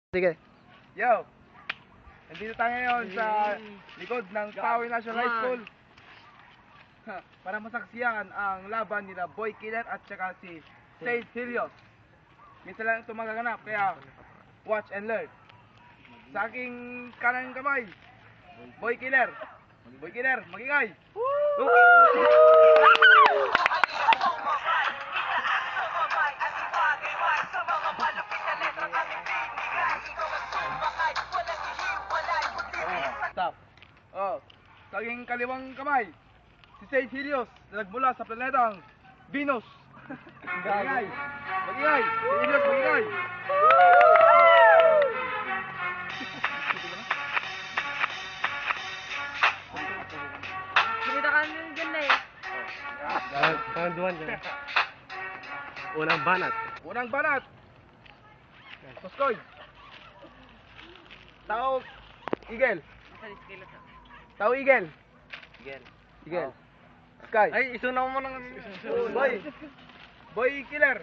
Sige. Yo! Nandito tayo ngayon sa likod ng Pawi National High School para masaksiyan ang laban nila Boy Killer at saka si Saint Helios. Minsan lang ito magaganap, kaya watch and learn. Sa aking kanang kamay, Boy Killer. Boy Killer, magingay! Stop. Oh, sa aking kaliwang kamay, si Saint Helios na nagmula sa planetang Venus. Magingay! Magingay! Si Helios, magingay! Kumita ka nyo dyan na eh. Panganduan dyan. Unang banat. Unang banat. Tuskoy. Tao Eagle. Tao Eagle. Eagle. Sky. Ay, isunaw mo ng... Boy. Boy Killer.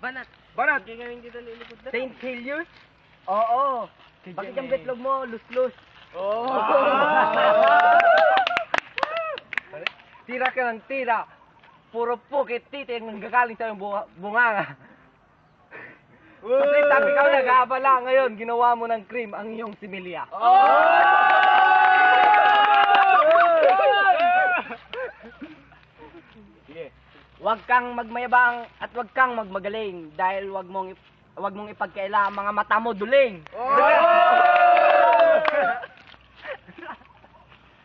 Banat. Banat. Hindi ngayon dito lilipod na. Saint Helios? Oo. Bakit ang betlog mo? Lus-lus. Oh. Tira ka ng tira. Puro pukit titi ang nanggagaling sa iyong bunganga. Kasi sabi ka nag-aabala ngayon, ginawa mo ng cream ang iyong similya. Huwag kang magmayabang at huwag kang magmagaling dahil huwag mong ipagkaila ang mga mata mo duling.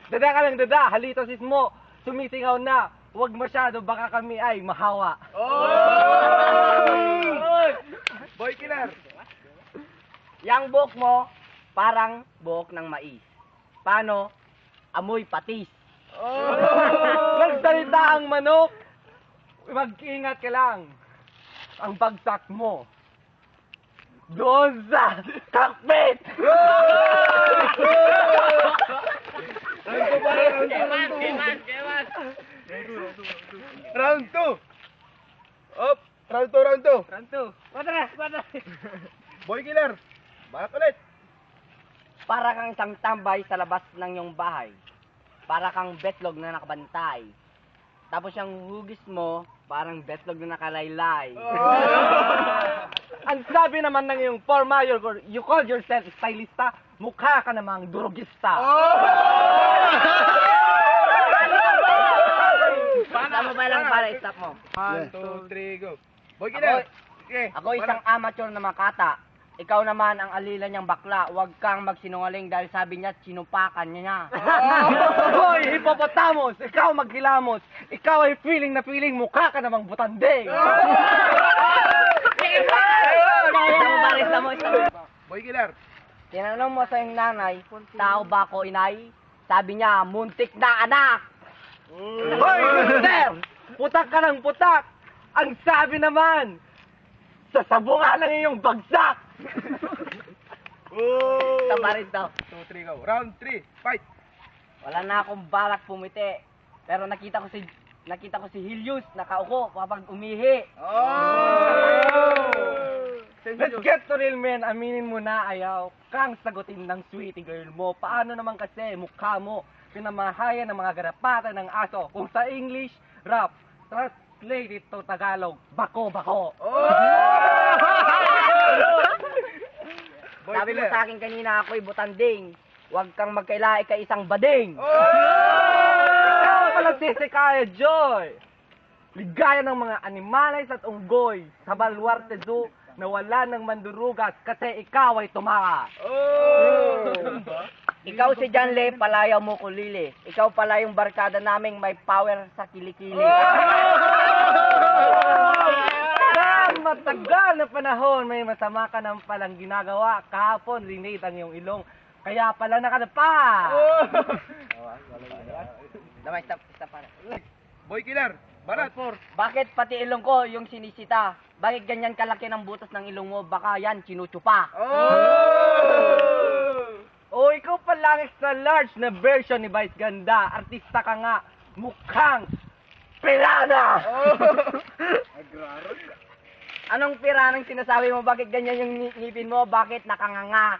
Dada ka lang dada, halitosis mo, sumisingaw na, huwag masyado baka kami ay mahawa. Boy Killer. Yang buhok mo, parang buhok ng mais. Paano? Amoy patis. Nagsalita ang manok, mag-ingat ka lang. Ang bagsak mo, doon sa cockpit! Round 2. Up. Round 2, round 2. Round 2. Patras. Boy Killer. Banat ulit. Para kang isang tambay sa labas ng iyong bahay. Para kang betlog na nakabantay. Tapos yung hugis mo, parang betlog na nakalaylay. Ang sabi naman ng iyong forma, you call yourself stylista, mukha ka namang durugista. Tama ba lang para i-stop mo? 1, 2, 3, go. Boy Killer. Okay. Ako isang amateur na makata. Ikaw naman ang alila niyang bakla. Huwag kang magsinungaling dahil sabi niya, sinupakan niya. Hoy, hippopotamus! Ikaw maghilamos! Ikaw ay feeling na feeling, mukha ka namang butanding! Kaya mo barista mo isa. Boy Killer. Tinanong mo sa iyong nanay, tao ba ako inay? Sabi niya, muntik na anak! Hoy, sir! Putak ka ng putak! Ang sabi naman, sasabungan ng iyong bagsak! Tama rin daw. 2, 3, go. Round 3, fight. Wala na akong balak pumiti. Pero nakita ko si Helios nakauko kapag umihi. Let's get to real men. Aminin mo na ayaw kang sagutin ng sweetie girl mo. Paano naman kasi mukha mo pinamahayan ng mga garapatan ng aso. Kung sa English, rap. Translate it to Tagalog, bako-bako. Sabi mo sa akin kanina ako'y butanding. Huwag kang magkaila, ika isang bading. Ikaw pala Tisikaya Joy. Ligaya ng mga animales at unggoy sa Baluarte Zoo na wala ng mandurugas kasi ikaw ay tumaka. Ikaw si John Lee, palayaw mo kulili. Ikaw pala yung barkada naming may power sa kilikili. Sa matagal na panahon, may masama ka nang palang ginagawa. Kahapon, linate ang iyong ilong. Kaya pala nakadapa. Stop para. Boy Killer. Banat. Bakit pati ilong ko yung sinisita? Bakit ganyan kalaki ng butas ng ilong mo? Baka yan, chinuchupa. O ikaw pala ang extra large na version ni Vice Ganda. Artista ka nga. Mukhang pirana! Anong pira ng sinasabi mo? Bakit ganyan yung ngipin mo? Bakit nakanganga?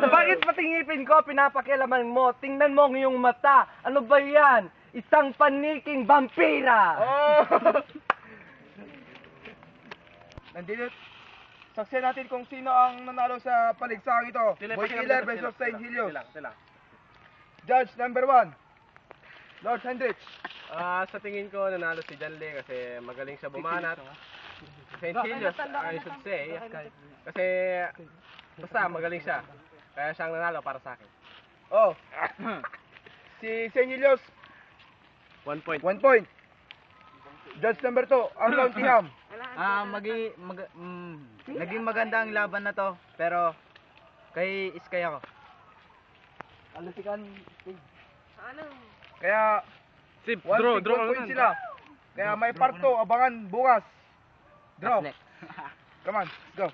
Bakit pati ngipin ko pinapakialaman mo? Tingnan mo ang iyong mata. Ano ba yan? Isang paniking vampira! Oh! Nandito, saksiyan natin kung sino ang nanalo sa paligsang ito. Boy Killer versus Saint Helios. Judge number 1, Lord Hendrix. Sa tingin ko, nanalo si John Lee kasi magaling siya bumanat. Saint Helios, I should say. Kasi, basta magaling siya. Kaya siyang nanalo para sa akin. Oh. Si Saint Helios, 1 point. 1 point. Judge number 2, Arlon Tiham. Naging maganda ang laban na to, pero kay Iskay ako. Ano? Kaya, Sip, 1 draw point sila. Kaya may part 2, abangan bukas. Draw. Come on, go.